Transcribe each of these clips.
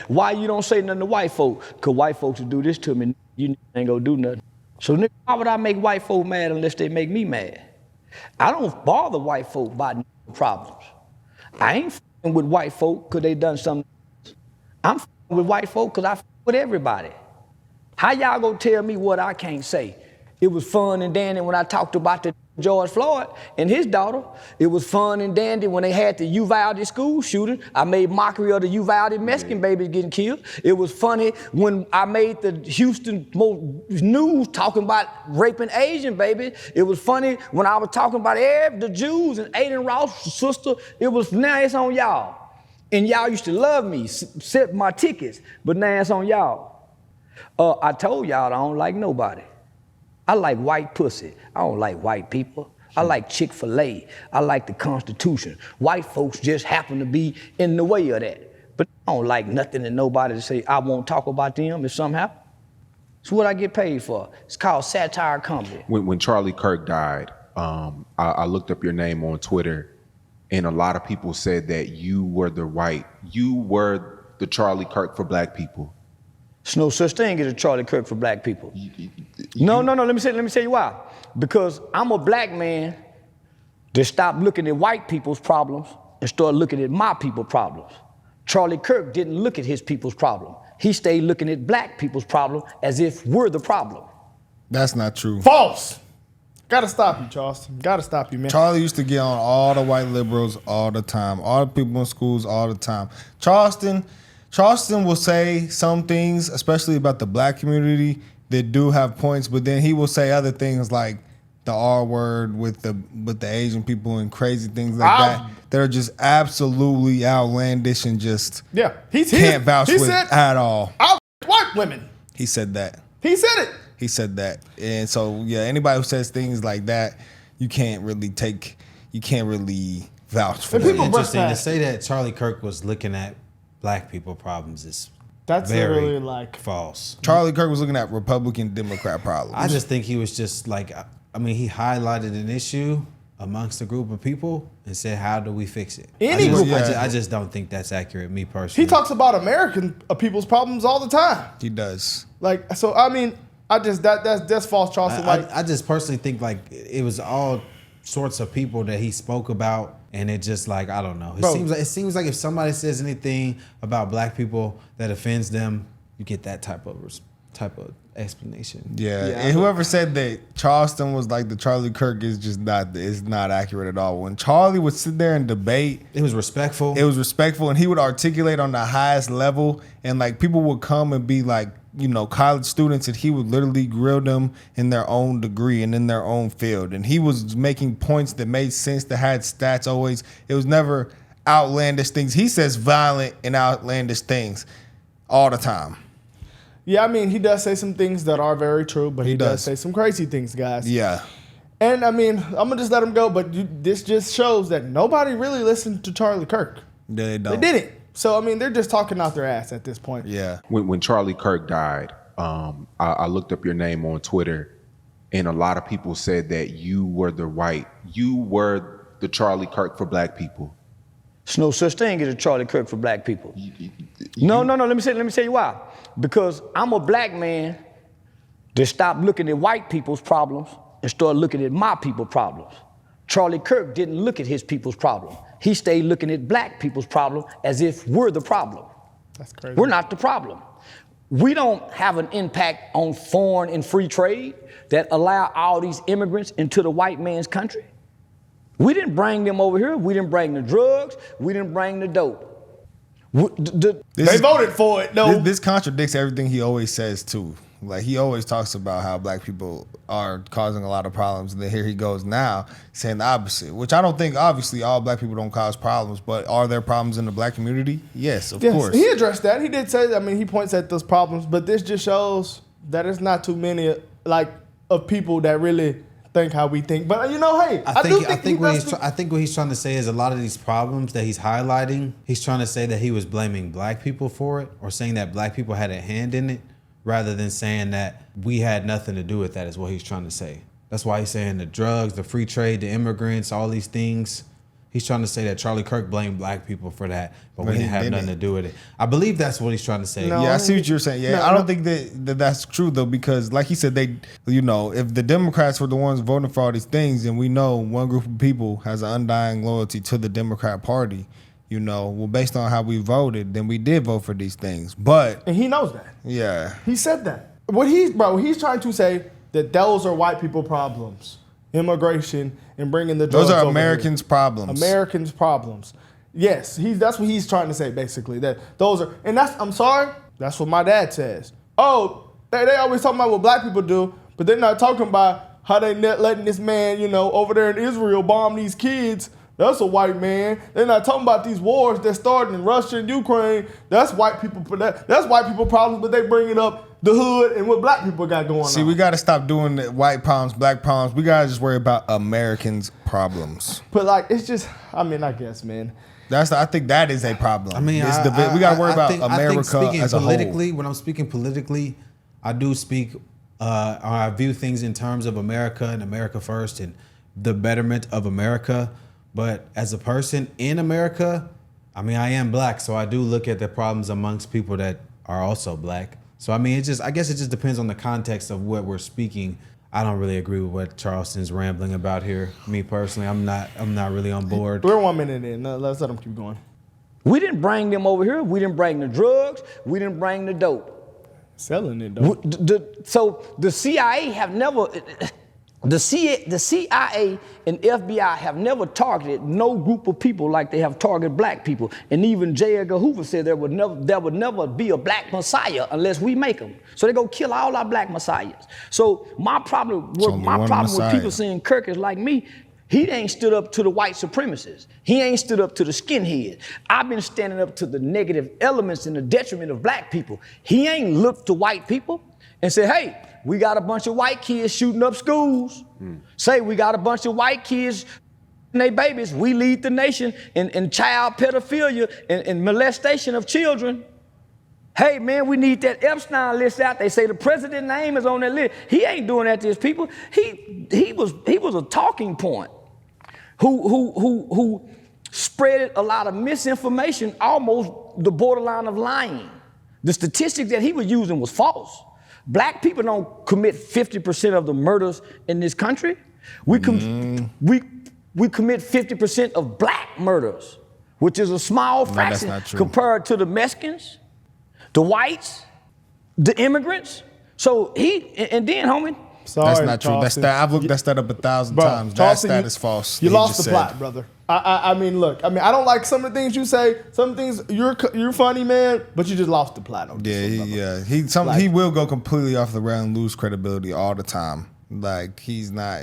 Why you don't say nothing to white folk? Because white folks will do this to me, you ain't gonna do nothing. So nigga, why would I make white folk mad unless they make me mad? I don't bother white folk by problems. I ain't f***ing with white folk because they done something. I'm f***ing with white folk because I f*** with everybody. How y'all gonna tell me what I can't say? It was fun and dandy when I talked about the George Floyd and his daughter. It was fun and dandy when they had the Uvalde school shooting. I made mockery of the Uvalde Mexican babies getting killed. It was funny when I made the Houston news talking about raping Asian babies. It was funny when I was talking about the Jews and Aiden Ross' sister. Now it's on y'all. And y'all used to love me, set my tickets, but now it's on y'all. I told y'all I don't like nobody. I like white pussy. I don't like white people. I like Chick-fil-A. I like the Constitution. White folks just happen to be in the way of that. But I don't like nothing and nobody to say I won't talk about them if something happens. It's what I get paid for. It's called satire comedy. When Charlie Kirk died, I looked up your name on Twitter, and a lot of people said that you were the Charlie Kirk for black people. There's no such thing as a Charlie Kirk for black people. No. Let me tell you why. Because I'm a black man that stopped looking at white people's problems and started looking at my people's problems. Charlie Kirk didn't look at his people's problem. He stayed looking at black people's problem as if we're the problem. That's not true. False. Gotta stop you, Charleston. Gotta stop you, man. Charlie used to get on all the white liberals all the time, all the people in schools all the time. Charleston will say some things, especially about the black community, that do have points, but then he will say other things like the R word with the Asian people and crazy things like that are just absolutely outlandish and just can't vouch with at all. White women. He said that. He said it. He said that. And so, yeah, anybody who says things like that, you can't really vouch for. It's interesting to say that Charlie Kirk was looking at black people problems is very really like false. Charlie Kirk was looking at Republican Democrat problems. I just think he was just like, he highlighted an issue amongst a group of people and said, how do we fix it? I just don't think that's accurate, me personally. He talks about American people's problems all the time. He does. That's false, Charleston. I just personally think it was all sorts of people that he spoke about, and it just I don't know. It seems like if somebody says anything about black people that offends them, you get that type of explanation. Yeah. And whoever said that Charleston was like the Charlie Kirk is not accurate at all. When Charlie would sit there and debate, it was respectful. And he would articulate on the highest level, and people would come and be college students, and he would literally grill them in their own degree and in their own field. And he was making points that made sense, that had stats always. It was never outlandish things. He says violent and outlandish things all the time. Yeah, he does say some things that are very true, but he does say some crazy things, guys. Yeah. And I'm going to just let him go, but this just shows that nobody really listened to Charlie Kirk. Yeah, they don't. They didn't. So, they're just talking out their ass at this point. Yeah. When Charlie Kirk died, I looked up your name on Twitter, and a lot of people said that you were the Charlie Kirk for black people. There's no such thing as a Charlie Kirk for black people. No. Let me tell you why. Because I'm a black man that stopped looking at white people's problems and started looking at my people's problems. Charlie Kirk didn't look at his people's problem. He stayed looking at black people's problem as if we're the problem. That's crazy. We're not the problem. We don't have an impact on foreign and free trade that allow all these immigrants into the white man's country. We didn't bring them over here. We didn't bring the drugs. We didn't bring the dope. They voted for it, though. This contradicts everything he always says, too. He always talks about how black people are causing a lot of problems, and then here he goes now saying the opposite, which I don't think, obviously, all black people don't cause problems, but are there problems in the black community? Yes, of course. He addressed that. He did say that. He points at those problems, but this just shows that it's not too many, of people that really think how we think. But, hey, I think what he's trying to say is a lot of these problems that he's highlighting, he's trying to say that he was blaming black people for it, or saying that black people had a hand in it, rather than saying that we had nothing to do with that, is what he's trying to say. That's why he's saying the drugs, the free trade, the immigrants, all these things. He's trying to say that Charlie Kirk blamed black people for that, but But we he didn't have nothing to didn't. do with it. I believe that's what he's trying to say. No. Yeah, I see what you're saying. Yeah, No, I don't no. think that's true though, because like he said, they, if the Democrats were the ones voting for all these things, and we know one group of people has an undying loyalty to the Democrat Party, well, based on how we voted, then we did vote for these things. But And he knows that. yeah, He said that. He's trying to say that those are white people problems. Immigration and bringing the drugs those are over Americans' here. problems. Americans' problems. Yes, that's what he's trying to say basically. That those are, and I'm sorry, that's what my dad says. Oh, they always talking about what black people do, but they're not talking about how they letting this man, over there in Israel bomb these kids. That's a white man. They're not talking about these wars that started in Russia and Ukraine. That's white people. That's white people problems, but they bringing up the hood and what black people got going on. See, we got to stop doing the white problems, black problems. We got to just worry about Americans' problems. But it's just, I guess, man. I think that is a problem. I mean, we got to worry about America speaking as a politically, whole. when I'm speaking politically, I do speak, or I view things in terms of America and America first and the betterment of America. But as a person in America, I am black, so I do look at the problems amongst people that are also black. So I guess it just depends on the context of what we're speaking. I don't really agree with what Charleston's rambling about here. Me personally, I'm not really on board. We're 1 minute in. Let's let them keep going. We didn't bring them over here. We didn't bring the drugs. We didn't bring the dope. Selling it, though. So the CIA have never, the CIA and FBI have never targeted no group of people like they have targeted black people. And even J. Edgar Hoover said there would never be a black messiah unless we make them. So they go kill all our black messiahs. So my problem with people saying Kirk is like me. He ain't stood up to the white supremacists. He ain't stood up to the skinheads. I've been standing up to the negative elements and the detriment of black people. He ain't looked to white people and said, hey, we got a bunch of white kids shooting up schools. Say we got a bunch of white kids and they babies. We lead the nation in child pedophilia and molestation of children. Hey, man, we need that Epstein list out. They say the president's name is on that list. He ain't doing that to his people. He was a talking point who spread a lot of misinformation, almost the borderline of lying. The statistics that he was using was false. Black people don't commit 50% of the murders in this country. We commit 50% of black murders, which is a small fraction compared to the Mexicans, the whites, the immigrants. So and then, homie. Sorry, That's not true. Charleston. I've looked that stat up 1,000 times. Charleston, that is false. You He lost just the said. plot, brother. I don't like some of the things you say. Some things you're funny, man, but you just lost the plot. On this one, brother. He will go completely off the rail and lose credibility all the time. Like he's not.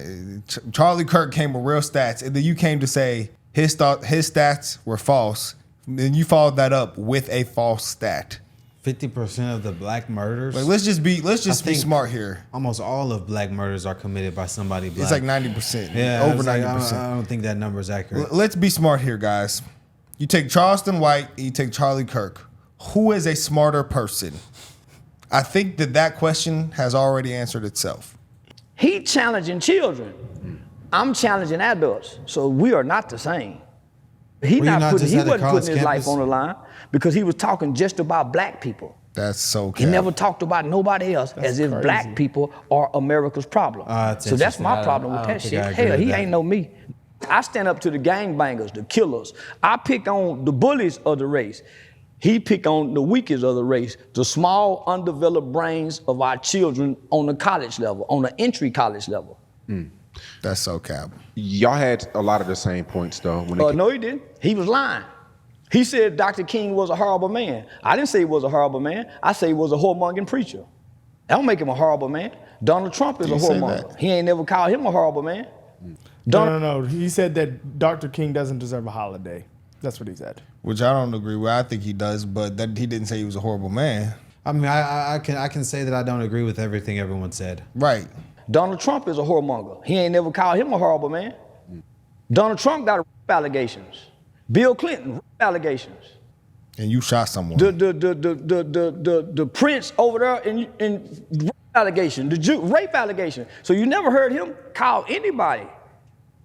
Charlie Kirk came with real stats, and then you came to say his stats were false. Then you followed that up with a false stat. 50% of the black murders. Like, let's just be smart here. Almost all of black murders are committed by somebody black. It's like 90%. Yeah, over like, 90%. I don't think that number is accurate. Let's be smart here, guys. You take Charleston White, and you take Charlie Kirk. Who is a smarter person? I think that question has already answered itself. He challenging children. I'm challenging adults. So we are not the same. He wasn't putting his life on the line because he was talking just about black people. That's so He never talked about nobody else as if black people are America's problem. So that's my problem with that shit. Hell, he ain't no me. I stand up to the gangbangers, the killers. I pick on the bullies of the race. He pick on the weakest of the race, the small, undeveloped brains of our children on the college level, on the entry college level. That's so cap. Y'all had a lot of the same points though. No, he didn't. He was lying. He said Dr. King was a horrible man. I didn't say he was a horrible man. I say he was a whoremongering preacher. I don't make him a horrible man. Donald Trump is a whoremonger. He ain't never called him a horrible man. No. He said that Dr. King doesn't deserve a holiday. That's what he said. Which I don't agree with. I think he does, but he didn't say he was a horrible man. I mean, I can say that I don't agree with everything everyone said. Right. Donald Trump is a whoremonger. He ain't never called him a horrible man. Donald Trump got rape allegations. Bill Clinton, rape allegations. And you shot someone. The prince over there in rape allegation, rape allegation. So you never heard him call anybody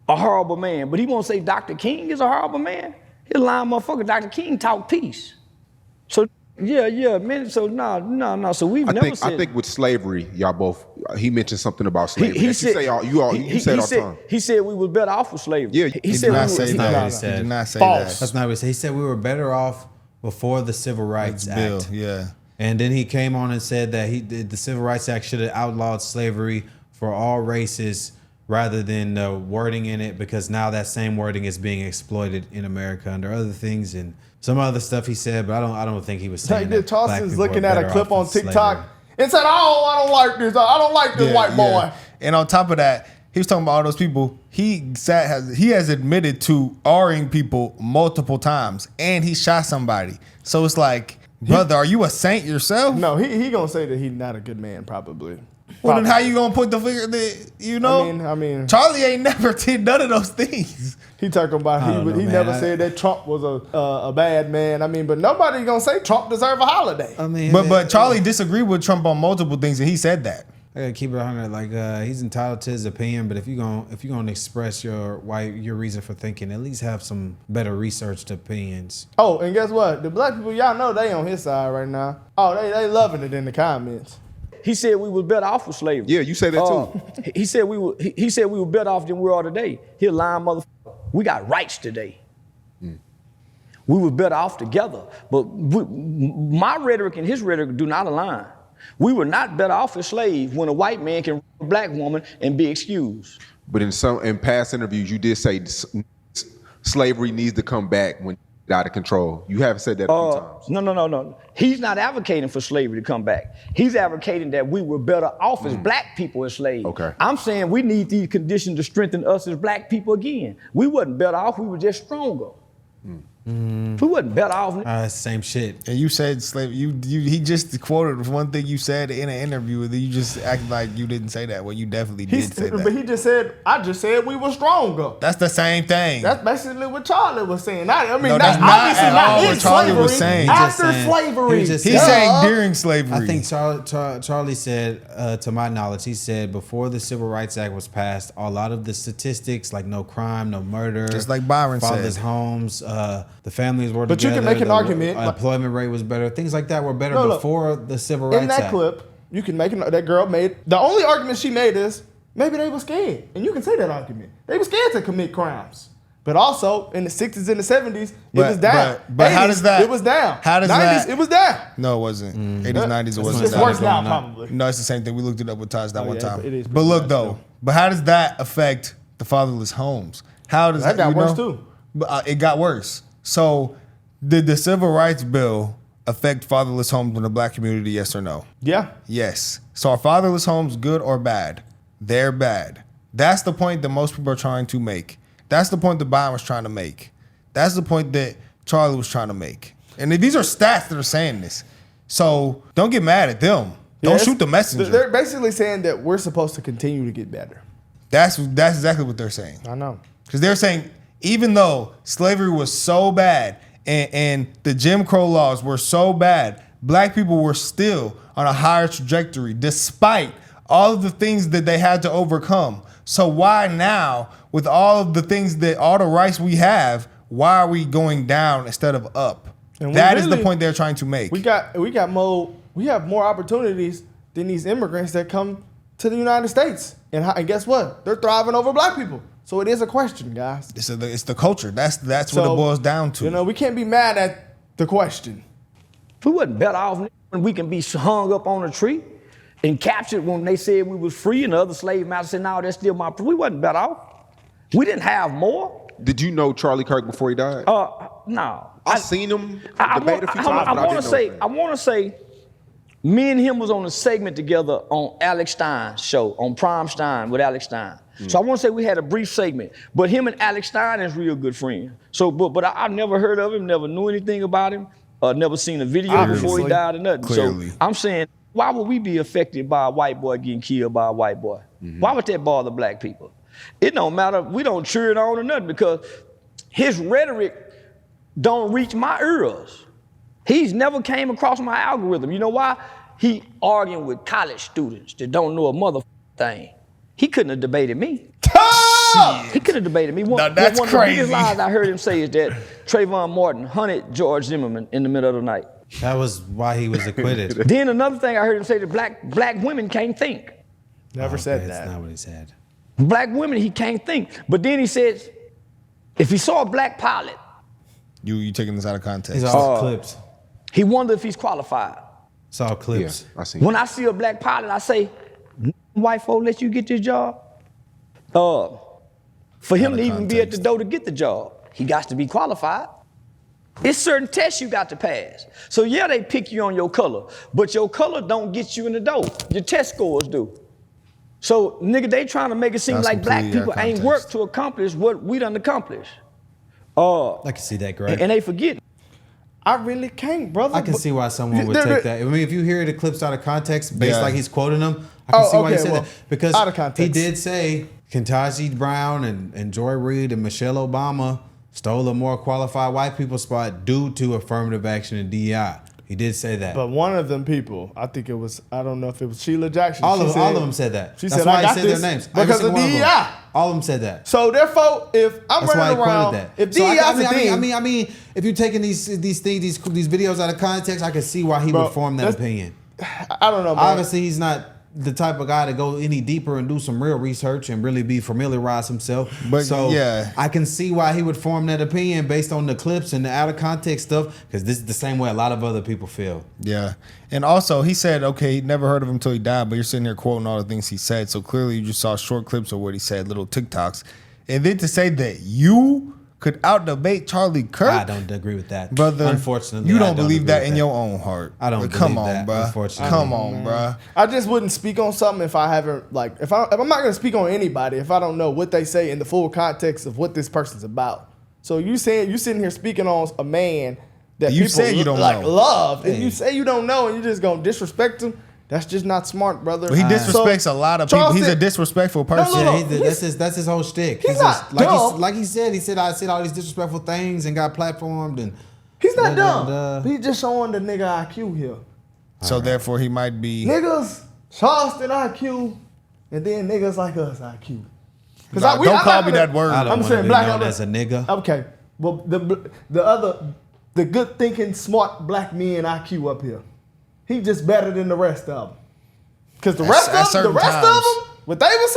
a horrible man, but he won't say Dr. King is a horrible man. He's a lying motherfucker. Dr. King talk peace. So yeah, man. So no. So we've never said. I think with slavery, y'all both. He mentioned something about slavery. He You said say all the time. He said we were better off with slavery. Yeah, He did not say that. said. He did not say False. that. That's not what he said. He said we were better off before the Civil Rights Bill, Act. yeah. And then he came on and said that the Civil Rights Act should have outlawed slavery for all races rather than the wording in it, because now that same wording is being exploited in America under other things and some other stuff he said, but I don't think he was saying that. Charleston's looking at a clip on TikTok and said, I don't like this. I don't like this white boy. And on top of that, he was talking about all those people. He has admitted to R-ing people multiple times, and he shot somebody. So it's like, brother, are you a saint yourself? No, he gonna say that he's not a good man, probably. Well, then how you gonna put the figure that, you know? I mean, Charlie ain't never did none of those things. he talking about he never said that Trump was a bad man. I mean, but nobody gonna say Trump deserve a holiday. I mean, But Charlie disagreed with Trump on multiple things, and he said that. I gotta keep it 100. Like he's entitled to his opinion, but if you gonna express your reason for thinking, at least have some better researched opinions. Oh, and guess what? The black people, y'all know they on his side right now. Oh, they loving it in the comments. He said we was better off with slavery. Yeah, you say that too. He said we were better off than we are today. He a lying motherfucker. We got rights today. We were better off together. But my rhetoric and his rhetoric do not align. We were not better off as slaves when a white man can rape a black woman and be excused. But in past interviews, you did say slavery needs to come back when it's out of control. You haven't said that a few times. No. He's not advocating for slavery to come back. He's advocating that we were better off as black people as slaves. Okay. I'm saying we need these conditions to strengthen us as black people again. We wasn't better off, we were just stronger. We wasn't better off. Same shit. And you said slave. He just quoted one thing you said in an interview, and then you just act like you didn't say that. Well, you definitely did say that. But he just said, I just said we were stronger. That's the same thing. That's basically what Charlie was saying. I mean, No, that's that's not obviously at not all in what Charlie slavery. was saying. After He slavery. was just He's saying- saying during slavery. I think Charlie said, to my knowledge, he said before the Civil Rights Act was passed, a lot of the statistics, like no crime, no murder, Just like Byron said. fathers' homes, the families were But you together. can make an the argument. Employment rate was better. Things like that were better No, before the Civil Rights In Act. that clip, you can make that girl made, the only argument she made is, maybe they were scared. And you can say that argument. They were scared to commit crimes. But also, in the 60s and the 70s, it was down. But how 80s, does that? It was down. How does 90s, that? it was down. No, it wasn't. 80s, 90s, it wasn't. It's down. worse now, going up. probably. No, it's the same thing. We looked it up with Taj that one yeah, time. it is But pretty look bad though. still. But how does that affect the fatherless homes? How does That got you worse know? too. But it got worse. So did the Civil Rights Bill affect fatherless homes in the black community? Yes or no? Yeah. Yes. So are fatherless homes good or bad? They're bad. That's the point that most people are trying to make. That's the point that Byron was trying to make. That's the point that Charlie was trying to make. And these are stats that are saying this. So don't get mad at them. Don't Yes. shoot the messenger. They're basically saying that we're supposed to continue to get better. That's exactly what they're saying. I know. Because they're saying even though slavery was so bad and the Jim Crow laws were so bad, black people were still on a higher trajectory despite all of the things that they had to overcome. So why now, with all of the things that all the rights we have, why are we going down instead of up? And That is the point they're trying to make. We have more opportunities than these immigrants that come to the United States. And guess what? They're thriving over black people. So it is a question, guys. It's the culture. That's what it boils down to. You know, we can't be mad at the question. If we wasn't better off when we can be hung up on a tree and captured when they said we was free and the other slave masters said, no, that's still my, we wasn't better off. We didn't have more. Did you know Charlie Kirk before he died? No. I seen him debate a few times, but I want didn't know. I want to say, me and him was on a segment together on Alex Stein's show, on Prime Stein with Alex Stein. So I want to say we had a brief segment, but him and Alex Stein is real good friends. So, but I never heard of him, never knew anything about him, never seen a video before he died or nothing. Clearly. So I'm saying, why would we be affected by a white boy getting killed by a white boy? Why would that bother black people? It don't matter. We don't cheer it on or nothing because his rhetoric don't reach my ears. He's never came across my algorithm. You know why? He arguing with college students that don't know a mother thing. He couldn't have debated me. up. He could have debated me. Now, that's one of the crazy. biggest lies I heard him say is that Trayvon Martin hunted George Zimmerman in the middle of the night. That was why he was acquitted. Then another thing I heard him say that black women can't think. Never said That's that. not what he said. Black women, he can't think. But then he says, if he saw a black pilot, You taking this out of context. It's all clips. he wondered if he's qualified. It's all Yeah, clips. I see. When I see a black pilot, I say, white folk let you get this job? For him Out to of even be at the context. door to get the job, he got to be qualified. It's certain tests you got to pass. So yeah, they pick you on your color, but your color don't get you in the door. Your test scores do. So nigga, they trying to make it seem That's like black completely people out of ain't context. worked to accomplish what we done accomplished. I can see that, Greg. And they forget. I really can't, brother. I can see why someone would take that. I mean, if you hear the clips out of context, based Yeah. like he's quoting them, I can see why he okay, said well, that. Because out of context. he did say Ketanji Brown and Joy Reid and Michelle Obama stole a more qualified white people spot due to affirmative action and DEI. He did say that. But one of them people, I think it was, I don't know if it was Sheila Jackson. all She of said- them said that. She That's said, why I got he said this their names. Every because of single one them. DEI. All of them said that. So therefore, if I'm That's why he running around, quoted that. if So DEI is a thing, I mean, if you're taking these videos out of context, I can see why he Bro, would form that that's- opinion. I don't know, man. Obviously, he's not the type of guy to go any deeper and do some real research and really be familiarize himself. But, so yeah. I can see why he would form that opinion based on the clips and the out of context stuff, because this is the same way a lot of other people feel. Yeah. And also, he said, okay, he never heard of him until he died, but you're sitting here quoting all the things he said. So clearly, you just saw short clips of what he said, little TikToks. And then to say that you could out debate Charlie Kirk, I don't agree with that, brother. Unfortunately, you I don't believe agree that with in your own heart. I don't Like, come believe on, that, bruh. unfortunately. Come on, bruh. I just wouldn't speak on something if I haven't if I'm not gonna speak on anybody if I don't know what they say in the full context of what this person's about. So you sitting here speaking on a man that You people said you don't know. love, and Hey. you say you don't know, and you just gonna disrespect him. That's just not smart, brother. But he disrespects So, a lot of people. He's a Charleston- disrespectful person. no, Yeah, that's his whole shtick. He's not dumb. Like he said I said all these disrespectful things and got platformed and He's not Da, da, dumb. da. He's just showing the nigga IQ here. So therefore, he might be. Niggas, Charleston IQ, and then niggas like us IQ. Because Nah, don't call me that word. I don't I'm want saying to be black known other- as a nigga. Okay, well the good thinking, smart black men IQ up here. He just better than the rest of them. Because the At rest of them, certain what times. what they were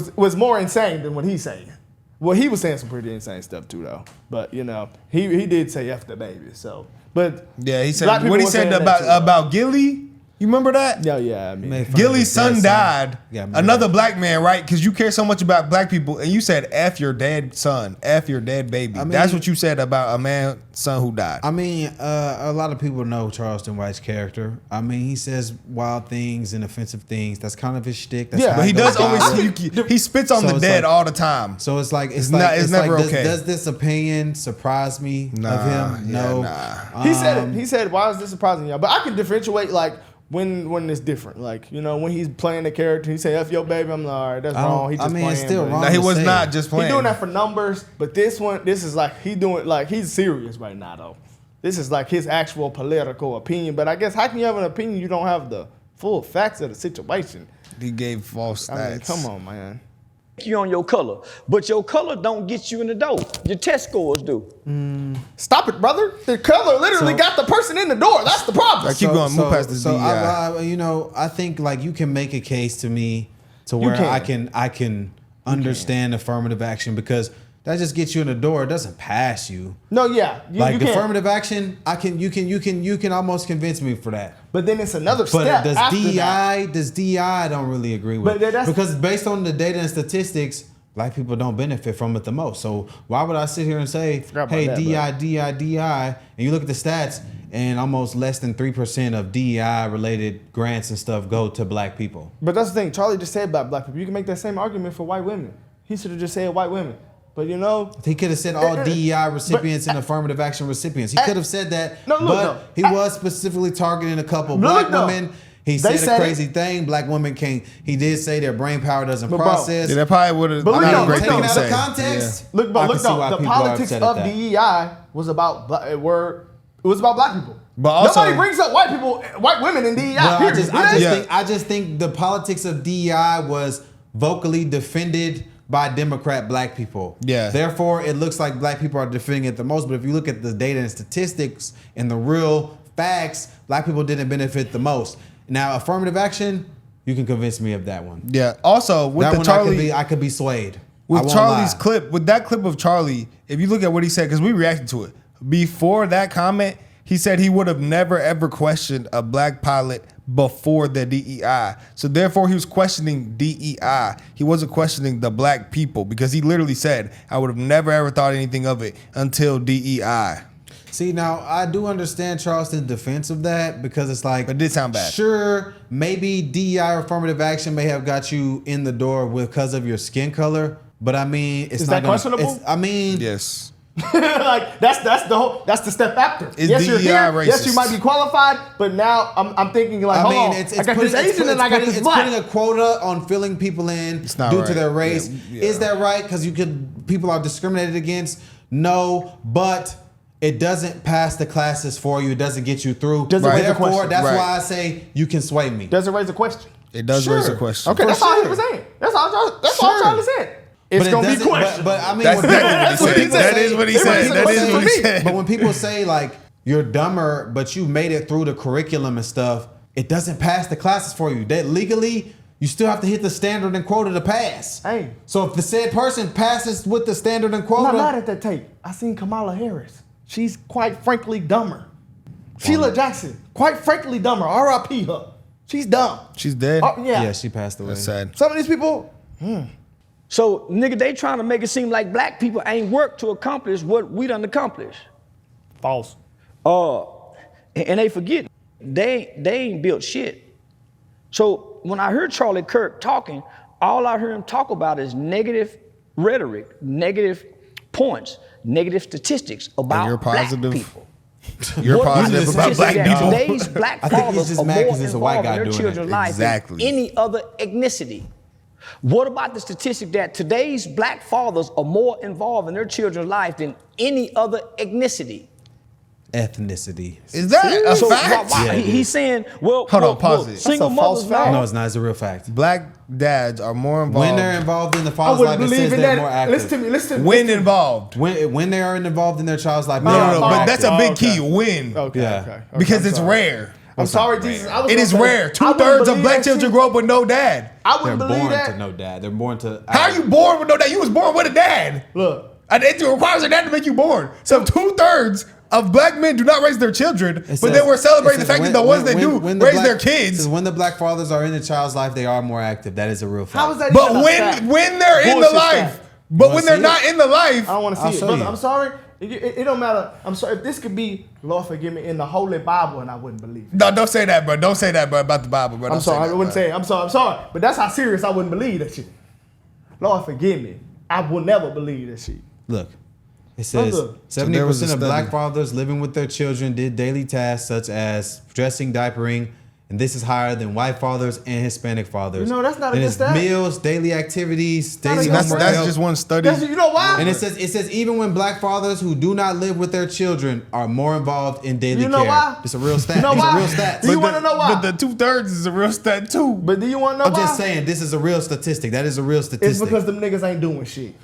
saying was more insane than what he's saying. Well, he was saying some pretty insane stuff too, though. But you know, he did say F the baby. So, but Yeah, he said black people what he were said saying that too, though. about Gilly. You remember that? Yeah, I mean, Made fun of Gilly's his dead son died. Yeah, I remember Another that. black man, right? Because you care so much about black people, and you said "F your dead son, F your dead baby." I mean- That's what you said about a man's son who died. I mean, a lot of people know Charleston White's character. I mean, he says wild things and offensive things. That's kind of his shtick. That's Yeah, how But he goes does about always it. he spits on So the it's dead like- all the time. So it's like It's never does, okay. Does this opinion surprise me Nah, of him? yeah, No. nah. He said it. He said, "Why is this surprising y'all?" But I can differentiate like when it's different. Like you know when he's playing the character, he say "F your baby." I'm like, all right, that's I don't- wrong. He just I mean, playing. it's still but- wrong. No, he to was say not it. just He playing. doing that for numbers, but this is like he doing like he's serious right now though. This is like his actual political opinion. But I guess how can you have an opinion you don't have the full facts of the situation? He gave false stats. I mean, come on, man. You on your color, but your color don't get you in the door. Your test scores do. Stop it, brother. The color literally So- got the person in the door. That's the problem. Like, keep going. Move past the DEI. I think like you can make a case to me to where can. I can understand affirmative action because that just gets you in the door. It doesn't pass you. No, yeah, Like you can't. affirmative action, you can almost convince me for that. But then it's another But step does after DEI? that. Does DEI? I don't really agree with. But that's- because based on the data and statistics, black people don't benefit from it the most. So why would I sit here and say, Forgot about hey, that, DEI, DEI, DEI, and you look at the stats, and almost less than 3% of DEI related grants and stuff go to black people. But that's the thing. Charlie just said about black people. You can make that same argument for white women. He should have just said white women. But you know, He could have said all DEI recipients and affirmative action recipients. He could have said that, No, look, but no. he was specifically targeting a couple Look, black no. women. He They said said a crazy thing. Black women can't. He did say their brain power doesn't But bro, process. Yeah, that probably would have But been look, a no, great look, thing no, to out say. of context. look, I but can look, see why though, the people are politics upset of at that. DEI was about were It was about black people. But also, nobody brings up white women in DEI. Well, period. I just think the politics of DEI was vocally defended by Democrat black people. Yeah. Therefore, it looks like black people are defending it the most. But if you look at the data and statistics and the real facts, black people didn't benefit the most. Now, affirmative action, you can convince me of that one. yeah. Also, with That the one Charlie, I could be swayed. I with won't Charlie's lie. clip, with that clip of Charlie, if you look at what he said, because we reacted to it before that comment, he said he would have never ever questioned a black pilot before the DEI. So therefore, he was questioning DEI. He wasn't questioning the black people because he literally said, "I would have never ever thought anything of it until DEI." See, now I do understand Charleston's defense of that because it's like, But it did sound bad. Sure, maybe DEI or affirmative action may have got you in the door because of your skin color, but I mean, it's Is not that questionable? I mean, Yes. like that's the step after. Is yes, you're DEI here. Yes, you racist? might be qualified, but now I'm thinking like, I hold mean, on, I got this Asian and I got this black. It's putting a quota on filling people in not due right. to their race. Yeah. Is that right? Because people are discriminated against. No, but it doesn't pass the classes for you. It doesn't get you through. Does it raise a Therefore, question? that's Right. why I say you can sway me. Does it raise a question? It does raise a question. Okay, that's all he was saying. That's all Charlie said. It's But it gonna be doesn't- questioned. But I mean, That's when exactly what he people said. say- That is what he when said. people That is say- what he said. But when people say like you're dumber, but you made it through the curriculum and stuff, it doesn't pass the classes for you. That legally, you still have to hit the standard and quota to pass. Hey. So if the said person passes with the standard and quota, I'm not mad at that tape. I seen Kamala Harris. She's quite frankly dumber. Sheila Jackson, quite frankly dumber. R.I.P. her. She's dumb. She's dead. Oh, yeah. yeah, she passed away. That's sad. Some of these people, So, nigga, they trying to make it seem like black people ain't worked to accomplish what we done accomplished. false. And they forget they ain't built shit. So when I heard Charlie Kirk talking, all I heard him talk about is negative rhetoric, negative points, negative statistics about you're positive? black people. You're What is positive the about black statistic that people. Today's black I think he's fathers just are mad more 'cause it's a white involved guy in their doing it. children's life Exactly. than any other ethnicity. What about the statistic that today's black fathers are more involved in their children's life than any other ethnicity? Ethnicity. Is that a So fact? why- Yeah, it he's saying, well, Hold on, well, pause well, it. single That's a false mothers fact. now. No, it's not. It's a real fact. Black dads are more involved. When they're involved in the I father's wouldn't life, it believe says in they're more that. active. Listen to me. Listen. when listen. involved. When they are involved in their child's life, they No, are no, more but active. that's a big okay. key. When. Okay, Yeah. okay. Because I'm it's sorry. rare. I'm sorry, Jesus. I was It gonna is say, rare. I wouldn't 2/3 of believe black that children shit. grow up with no dad. I They're wouldn't believe born that. to no dad. They're born to. How are you born with no dad? You was born with a dad. Look, And it requires a dad to make you born. So 2/3 of black men do not raise their children, but then we're celebrating the fact that the ones that do raise their kids. When the black fathers are in the child's life, they are more active. That is a real fact. how is that? But even a fact? when they're in the Bullshit life, fact. but wanna when they're see not in the life, I don't want to I'll see it, show brother. you. I'm sorry. It don't matter. I'm sorry. If this could be, Lord forgive me, in the Holy Bible, and I wouldn't believe it. no, don't say that, bro. Don't say that, bro, about the Bible, bro. I'm Don't sorry. that, I wouldn't bro. say it. I'm sorry. But that's how serious I wouldn't believe that shit. Lord forgive me. I will never believe that shit. Look, it says Brother. So there was a 70% of black study. fathers living with their children did daily tasks such as dressing, diapering, and this is higher than white fathers and Hispanic fathers. You know, that's not a and good it's stat. meals, daily activities, not a daily good That's homework. just one study. You know why? And it says even when black fathers who do not live with their children are more involved in daily You know care. why? It's a real stat. You know These why? are real stats. Do you want to know why? But the 2/3 is a real stat too. But do you want to know I'm why? just saying this is a real statistic. That is a real statistic. It's because them niggas ain't doing shit.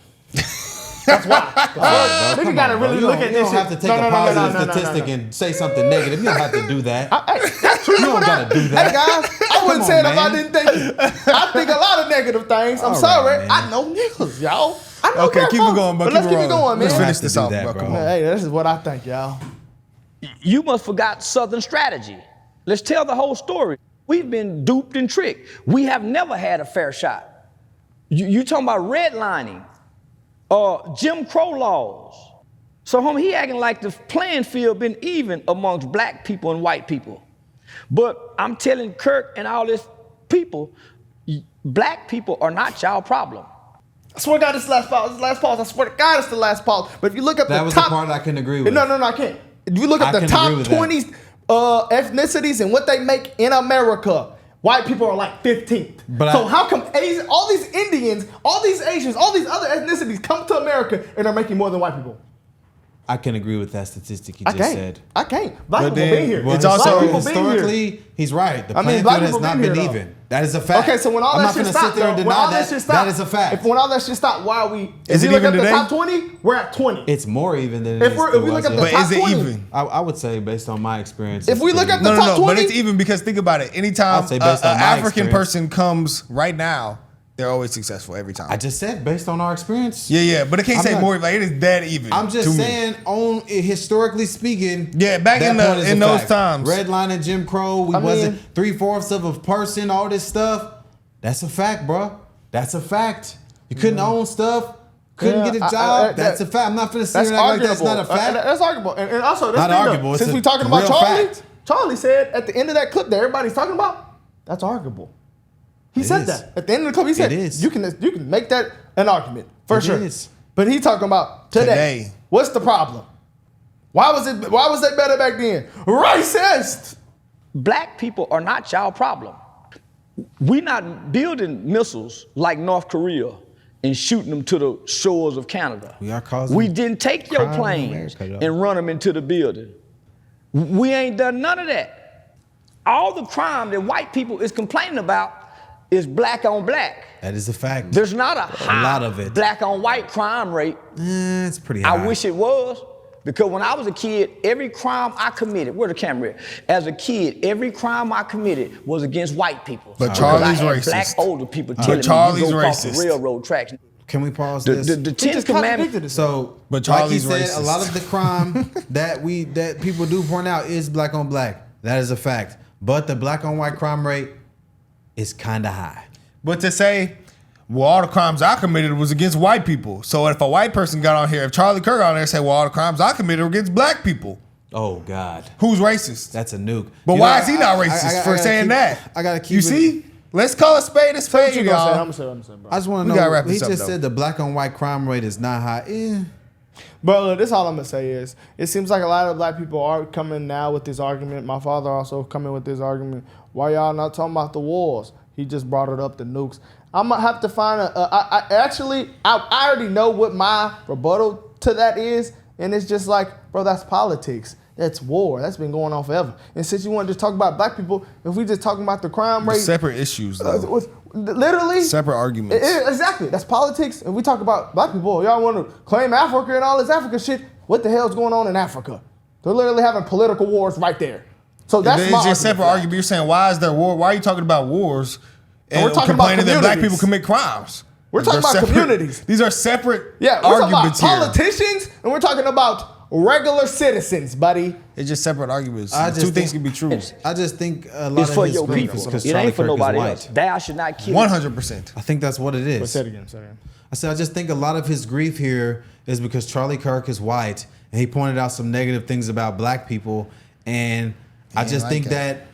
That's why. Nigga Come gotta on, bro. really You look don't- at you this don't shit. have to take a positive statistic no. and say something negative. You don't have to do that. That's true. You don't gotta do that. Hey guys, I wouldn't on, say it if I man. didn't think it. I think a lot of negative things. I'm All sorry. right, man. I know niggas, y'all. I know Okay, black keep it folks, going, bro. But let's keep it rolling. going, Let's man. finish to this do off, that, bro. bro. Come on. Hey, this is what I think, y'all. You must forgot Southern strategy. Let's tell the whole story. We've been duped and tricked. We have never had a fair shot. You talking about redlining, Jim Crow laws. So, homie, he acting like the playing field been even amongst black people and white people. But I'm telling Kirk and all this people, black people are not y'all problem. I swear to God, this is the last pause. This is the last pause. I swear to God, it's the last pause. But if you look at That the was top, the part I couldn't agree with. No, I can't. If you look at I the can agree top with that. 20 ethnicities and what they make in America, white people are like 15th. But so how come all these Indians, all these Asians, all these other ethnicities come to America and are making more than white people? I can agree with that statistic you I just can't. said. I can't. Black But people then been here. it's Black also- people been here. Historically, he's right. The I mean, playing black field has people not been been here, though. even. That is a fact. Okay, so when all I'm that not shit gonna stop, sit there and though, when deny all that that. shit stop, That is a fact. If when all that shit stop, why are we? Is If it we look even at the today? top 20, we're at 20. It's more even than it If is we're- to if we look us, at the But yeah. is it 20. even? I would say based on my experience. If we look at the No, top 20, but it's even because think about it. Anytime I'd say an based on my African experience. person comes right now, they're always successful every time. I just said based on our experience. yeah, but I can't I'm say not- more. Like it is dead even. I'm just to me. saying, on historically speaking, Yeah, back that in point is a those fact. times. Red line and Jim Crow, we I mean- wasn't 3/4 of a person, all this stuff. That's a fact, bro. That's a fact. You couldn't own stuff, couldn't Yeah, get a I- job. That's that- a fact. I'm not finna sit that's here and act like arguable. that's not a fact. That's arguable. And also, this Not thing, arguable, it's since a we talking about real Charlie, fact. Charlie said at the end of that clip that everybody's talking about, that's arguable. He It said is. that at the end of the clip. He said It is. you can make that an argument for It sure. is. But he talking about today. What's the problem? Why was that better back then? Racist. Black people are not y'all problem. We're not building missiles like North Korea and shooting them to the shores of Canada. We are causing We didn't take your crime in planes America, though. and run them into the building. We ain't done none of that. All the crime that white people is complaining about is black on black. That is a fact. There's not a high lot of it. black on white crime rate. It's pretty high. I wish it was, because when I was a kid, every crime I committed, where the camera at? As a kid, every crime I committed was against white people. But Because Charlie's I had racist. black older people But telling me Charlie's you go across the racist. railroad tracks. Can we pause The this? Ten just Commandments. contradicted us. So, But like Charlie's he said, racist. a lot of the crime that people do point out is black on black. That is a fact. But the black on white crime rate is kind of high. But to say, well, all the crimes I committed was against white people. So if a white person got on here, if Charlie Kirk got on there and said, well, all the crimes I committed were against black people, Oh God, who's racist? that's a nuke. But You why know, is he not I racist for gotta saying keep- that? I gotta keep. You it- see? Let's call a spade, Say what you gonna say. y'all. I'm gonna say, bro. I just want We to gotta know. wrap He this up, just though. said the black on white crime rate is not high. But look, this all I'm gonna say is, it seems like a lot of black people are coming now with this argument. My father also coming with this argument. Why y'all not talking about the wars? He just brought it up, the nukes. I'm gonna have to find I already know what my rebuttal to that is, and it's just like, bro, that's politics. That's war. That's been going on forever. And since you want to just talk about black people, if we just talking about the crime rate, Separate issues, though. literally Separate arguments. Exactly. That's politics. And we talk about black people. Y'all want to claim Africa and all this Africa shit. What the hell's going on in Africa? They're literally having political wars right there. So that's It's my just separate for that. argument. You're saying, why is there war? Why are you talking about wars and we're talking about complaining that black communities. people commit crimes? We're talking They're about separate- communities. These are separate Yeah, we're talking about arguments here. politicians and we're talking about regular citizens, buddy. It's just separate arguments. I Two just things think- can be true. I just think a lot It's of for his your grief people. is because It Charlie ain't for Kirk is nobody white. else. Thou should not kill. 100%. I think that's what it is. Say it again. Say it again. I said I just think a lot of his grief here is because Charlie Kirk is white, and he pointed out some negative things about black people, and I ain't just like think that. that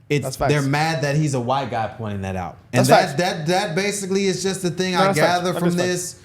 it's That's facts. they're mad that he's a white guy pointing that out, and That's that basically is just the thing No, I that's facts. gather That from is facts. this.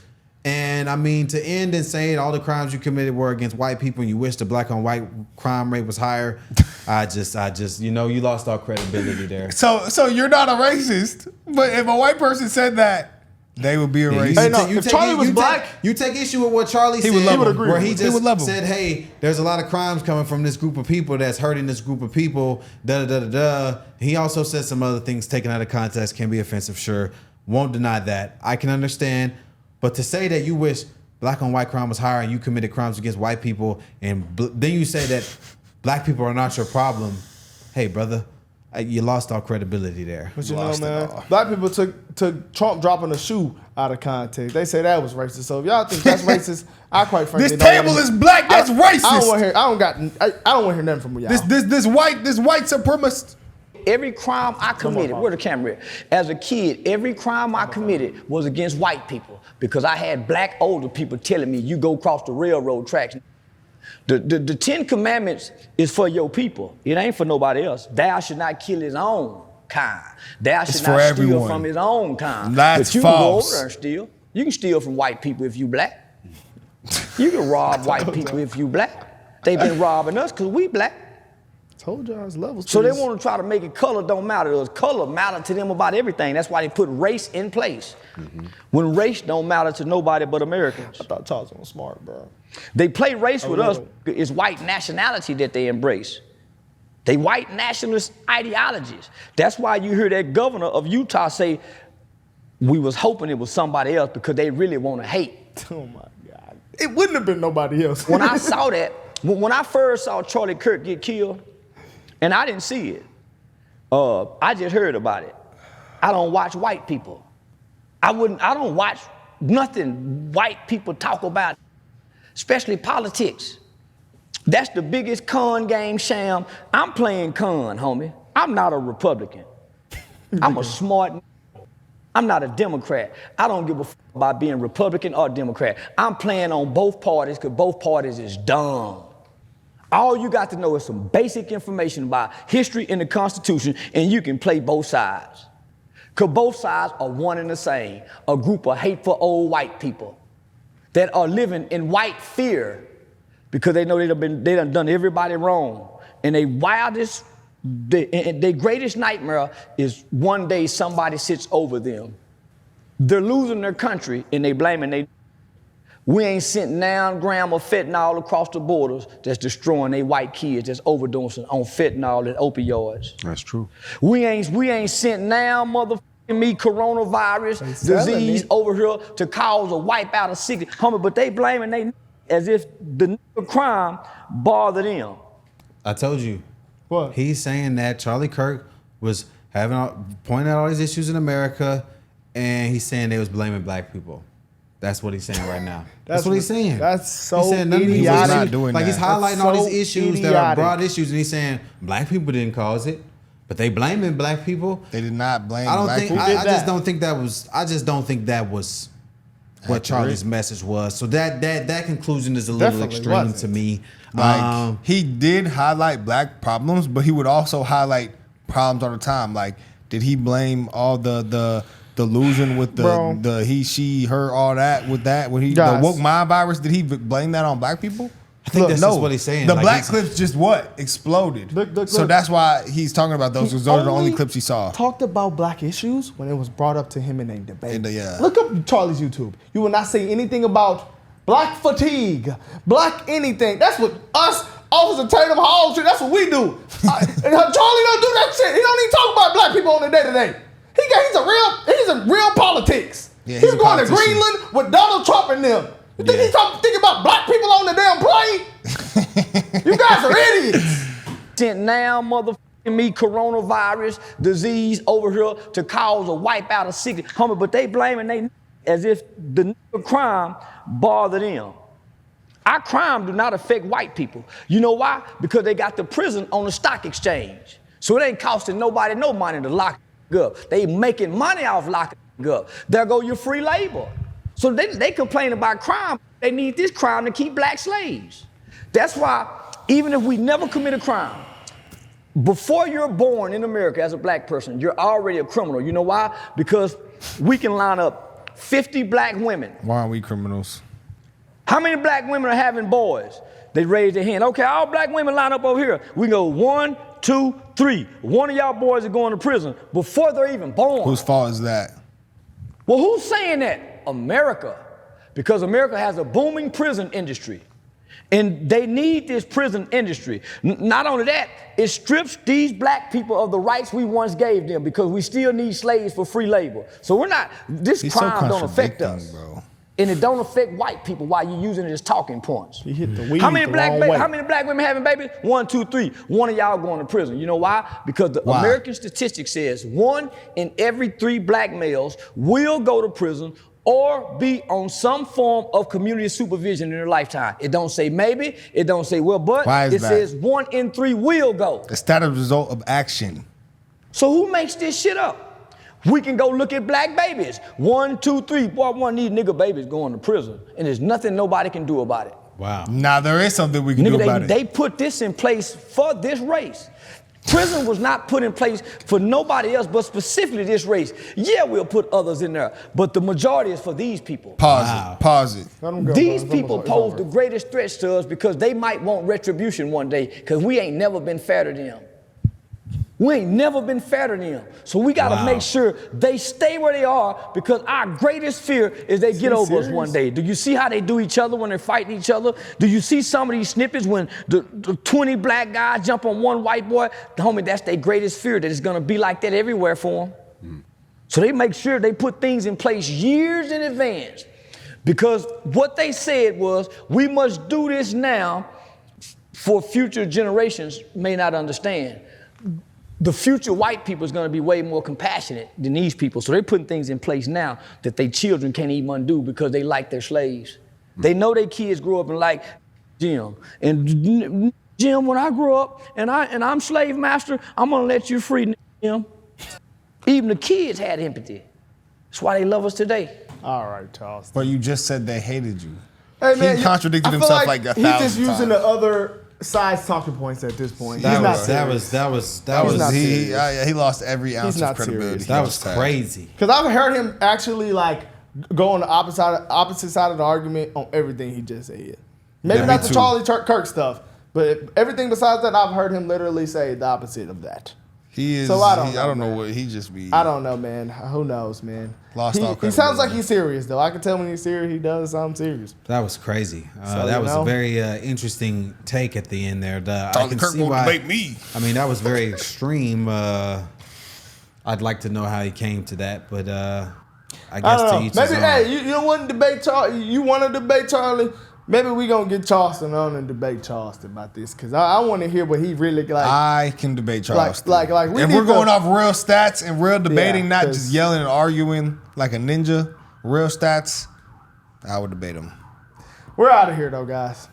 And I mean, to end and saying all the crimes you committed were against white people, and you wish the black on white crime rate was higher, I just, you lost all credibility there. So you're not a racist, but if a white person said that, they would be a racist. Hey, no, if Charlie was black- you take issue with what Charlie said, would love him. where he He just would love him. said, "Hey, there's a lot of crimes coming from this group of people that's hurting this group of people." Da da da da da. He also said some other things taken out of context can be offensive. Sure, won't deny that. I can understand, but to say that you wish black on white crime was higher and you committed crimes against white people, and then you say that black people are not your problem, hey brother, you lost all credibility there. But you Lost know, it man, all. black people took Trump dropping a shoe out of context. They say that was racist. So if y'all think that's racist, I quite frankly This don't table wanna- is black. That's I racist. don't want to hear. I don't want to hear nothing from y'all. This white supremacist. Every crime I committed, where the camera at? As a kid, every crime I committed was against white people because I had black older people telling me, you go across the railroad tracks. The 10 Commandments is for your people. It ain't for nobody else. Thou should not kill his own kind. Thou should for not steal everyone. from his own kind. That's but you false. can go over there and steal. You can steal from white people if you black. You can rob white people if you black. They've been robbing us because we black. Told y'all it's levels. So they want to try to make it color don't matter. Color matter to them about everything. That's why they put race in place. When race don't matter to nobody but Americans. I thought Charleston was smart, bro. They play race with us. It's white nationality that they embrace. They white nationalist ideologies. That's why you hear that governor of Utah say, we was hoping it was somebody else because they really want to hate. Oh my God. It wouldn't have been nobody else. When I saw that, when I first saw Charlie Kirk get killed, and I didn't see it, I just heard about it. I don't watch white people. I don't watch nothing white people talk about, especially politics. That's the biggest con game sham. I'm playing con, homie. I'm not a Republican. I'm a smart. I'm not a Democrat. I don't give a fuck about being Republican or Democrat. I'm playing on both parties because both parties is dumb. All you got to know is some basic information about history and the Constitution, and you can play both sides. Because both sides are one and the same. A group of hateful old white people that are living in white fear because they know they done everybody wrong. And their greatest nightmare is one day somebody sits over them. They're losing their country and they blaming they. We ain't sent 9 grams of fentanyl across the borders that's destroying they white kids that's overdosing on fentanyl and opioids. That's true. We ain't sent now motherfucking coronavirus disease over here to cause a wipe out of sickness. Homie, but they blaming they as if the crime bothered them. I told you. What? He's saying that Charlie Kirk was pointing out all these issues in America, and he's saying they was blaming black people. That's what he's saying right now. That's what he's saying. That's so he's saying idiotic. He was not doing like that. he's highlighting all these issues that are broad idiotic. issues, and he's saying black people didn't cause it, but they blaming black people. They did not blame I don't black think. people. I just don't think that was. I just don't think that was what Charlie's message was. So that conclusion is a little Definitely extreme wasn't. to me. Like he did highlight black problems, but he would also highlight problems all the time. Like, did he blame all the delusion with the he, she, her, all that with that? When the woke mind virus, did he blame that on black people? I think that's just what he's saying. The Like, black clips just exploded. So that's why he's talking about those. Because those are the only clips he saw. Talked about black issues when it was brought up to him in a debate. Yeah. Look up Charlie's YouTube. You will not say anything about black fatigue, black anything. That's what us, Officer Tatum Hall, that's what we do. Charlie don't do that shit. He don't even talk about black people on the day-to-day. He's a real politics. Yeah, he's a going to politician. Greenland with Donald Trump and them. You think he's thinking about black people on the damn plane? You guys are idiots. Sent now motherfucking coronavirus disease over here to cause a wipe out of sickness. Homie, but they blaming they as if the crime bothered them. Our crime do not affect white people. You know why? Because they got the prison on the stock exchange. So it ain't costing nobody no money to lock up. They making money off locking up. There go your free labor. So they complain about crime. They need this crime to keep black slaves. That's why even if we never commit a crime, before you're born in America as a black person, you're already a criminal. You know why? Because we can line up 50 black women. Why aren't we criminals? How many black women are having boys? They raise their hand. Okay, all black women line up over here. We go 1, 2, 3. One of y'all boys are going to prison before they're even born. Whose fault is that? Well, who's saying that? America. Because America has a booming prison industry. And they need this prison industry. Not only that, it strips these black people of the rights we once gave them because we still need slaves for free labor. So this crime don't affect us. Bro. And it don't affect white people while you're using it as talking points. He hit the weed How many the black wrong babies? way. How many black women having babies? 1, 2, 3. One of y'all going to prison. You know why? Because the American statistic says 1 in every 3 black males will go to prison or be on some form of community supervision in their lifetime. It don't say maybe. It don't say well, but Why is it that? says 1 in 3 will go. Is that a result of action? So who makes this shit up? We can go look at black babies. 1, 2, 3. Boy, one of these nigga babies going to prison. And there's nothing nobody can do about it. Wow. Now there is something we can do about it. They put this in place for this race. Prison was not put in place for nobody else, but specifically this race. Yeah, we'll put others in there, but the majority is for these people. Pause it. Let 'em go, These bro. people It's pose over. the greatest threats to us because they might want retribution one day because we ain't never been fair to them. We ain't never been fair to them. So we got to make sure they stay where they are because our greatest fear is they get over us one day. Do you see how they do each other when they're fighting each other? Do you see some of these snippets when the 20 black guys jump on one white boy? Homie, that's their greatest fear, that it's going to be like that everywhere for them. So they make sure they put things in place years in advance because what they said was, we must do this now for future generations may not understand. The future white people is going to be way more compassionate than these people. So they're putting things in place now that their children can't even undo because they like their slaves. They know their kids grow up and like Jim. And Jim, when I grow up and I'm slave master, I'm going to let you free, Jim. Even the kids had empathy. That's why they love us today. All right, Charles. But you just said they hated you. Hey, man, he contradicted I feel himself like a he's thousand just using times. the other side's talking points at this point. That He's not was serious. He lost every ounce not of credibility. serious. That was crazy. Because I've heard him actually like go on the opposite side of the argument on everything he just said. Maybe Yeah, not me the too. Charlie Kirk stuff, but everything besides that, I've heard him literally say the opposite of that. He is. So I don't know, I don't know man. what he just be. I don't know, man. Who knows, man? Lost all He sounds like credibility. he's serious, though. I can tell when he's serious, he does sound serious. That was crazy. So, that you was know? a very interesting take at the end there. I Charlie can Kirk see won't why. debate me. I mean, that was very extreme. I'd like to know how he came to that, but I I guess don't to know. each Maybe, his own. hey, you don't want to debate Charlie. You want to debate Charlie? Maybe we gonna get Charleston on and debate Charleston about this because I want to hear what he really like. I can debate Charleston. like we if need we're going to- off real stats and real debating, Yeah, not 'cause- just yelling and arguing like a ninja, real stats, I would debate him. We're out of here though, guys.